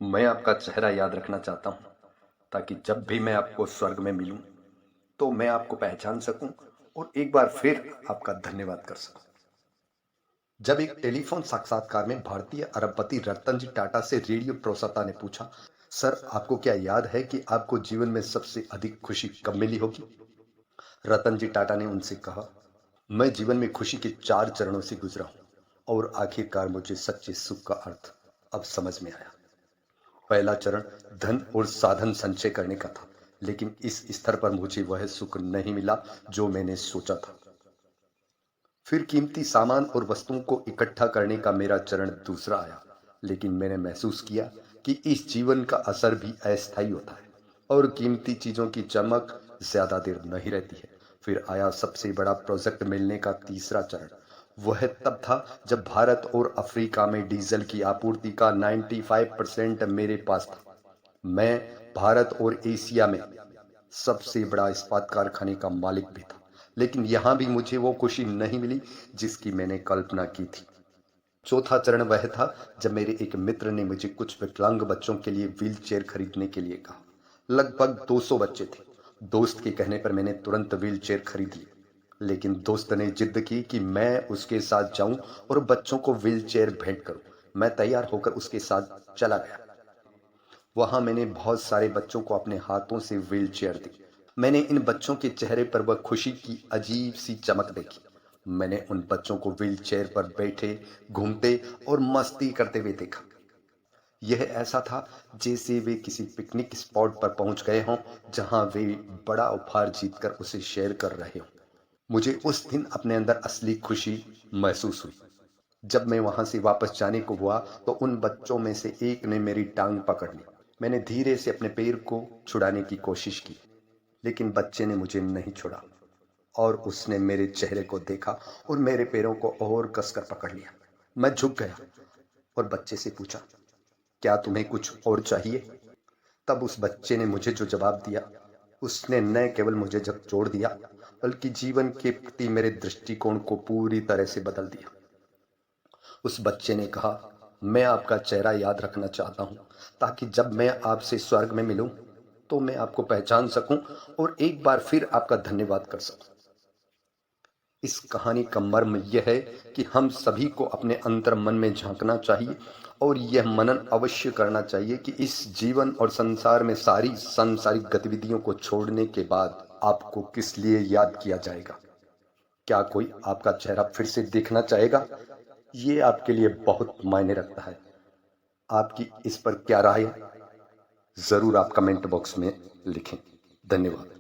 मैं आपका चेहरा याद रखना चाहता हूँ ताकि जब भी मैं आपको स्वर्ग में मिलूं तो मैं आपको पहचान सकूं और एक बार फिर आपका धन्यवाद कर सकूं। जब एक टेलीफोन साक्षात्कार में भारतीय अरबपति रतन जी टाटा से रेडियो प्रोसता ने पूछा, सर आपको क्या याद है कि आपको जीवन में सबसे अधिक खुशी कब मिली होगी? रतन जी टाटा ने उनसे कहा, मैं जीवन में खुशी के 4 चरणों से गुजरा हूं और आखिरकार मुझे सच्चे सुख का अर्थ अब समझ में आया। पहला चरण धन और साधन संचय करने का था, लेकिन इस स्तर पर मुझे वह सुख नहीं मिला जो मैंने सोचा था। फिर कीमती सामान और वस्तुओं को इकट्ठा करने का मेरा चरण दूसरा आया, लेकिन मैंने महसूस किया कि इस जीवन का असर भी अस्थायी होता है और कीमती चीजों की चमक ज्यादा देर नहीं रहती है। फिर आया सबसे बड़ा प्रोजेक्ट मिलने का तीसरा चरण। वह तब था जब भारत और अफ्रीका में डीजल की आपूर्ति का 95% मेरे पास था। मैं भारत और एशिया में सबसे बड़ा इस्पात कारखाने का मालिक भी था, लेकिन यहां भी मुझे वो खुशी नहीं मिली जिसकी मैंने कल्पना की थी। चौथा चरण वह था जब मेरे एक मित्र ने मुझे कुछ विकलांग बच्चों के लिए व्हील चेयर खरीदने के लिए कहा। लगभग 200 बच्चे थे। दोस्त के कहने पर मैंने तुरंत व्हील चेयर खरीद ली, लेकिन दोस्त ने जिद की कि मैं उसके साथ जाऊं और बच्चों को व्हील चेयर भेंट करूं। मैं तैयार होकर उसके साथ चला गया। वहां मैंने बहुत सारे बच्चों को अपने हाथों से व्हील चेयर दी। मैंने इन बच्चों के चेहरे पर वह खुशी की अजीब सी चमक देखी। मैंने उन बच्चों को व्हील चेयर पर बैठे, घूमते और मस्ती करते हुए देखा। यह ऐसा था जैसे वे किसी पिकनिक स्पॉट पर पहुंच गए हों, जहां वे बड़ा उपहार जीतकर उसे शेयर कर रहे हों। मुझे उस दिन अपने अंदर असली खुशी महसूस हुई। जब मैं वहां से वापस जाने को हुआ तो उन बच्चों में से एक ने मेरी टांग पकड़ ली। मैंने धीरे से अपने पैर को छुड़ाने की कोशिश की, लेकिन बच्चे ने मुझे नहीं छोड़ा और उसने मेरे चेहरे को देखा और मेरे पैरों को और कसकर पकड़ लिया। मैं झुक गया और बच्चे से पूछा, क्या तुम्हें कुछ और चाहिए? तब उस बच्चे ने मुझे जो जवाब दिया, उसने न केवल मुझे झकझोर दिया, बल्कि जीवन के प्रति मेरे दृष्टिकोण को पूरी तरह से बदल दिया। उस बच्चे ने कहा, मैं आपका चेहरा याद रखना चाहता हूं ताकि जब मैं आपसे स्वर्ग में मिलूं तो मैं आपको पहचान सकूं और एक बार फिर आपका धन्यवाद कर सकूं। इस कहानी का मर्म यह है कि हम सभी को अपने अंतर मन में झांकना चाहिए और यह मनन अवश्य करना चाहिए कि इस जीवन और संसार में सारी सांसारिक गतिविधियों को छोड़ने के बाद आपको किस लिए याद किया जाएगा। क्या कोई आपका चेहरा फिर से देखना चाहेगा? ये आपके लिए बहुत मायने रखता है। आपकी इस पर क्या राय है? जरूर आप कमेंट बॉक्स में लिखें। धन्यवाद।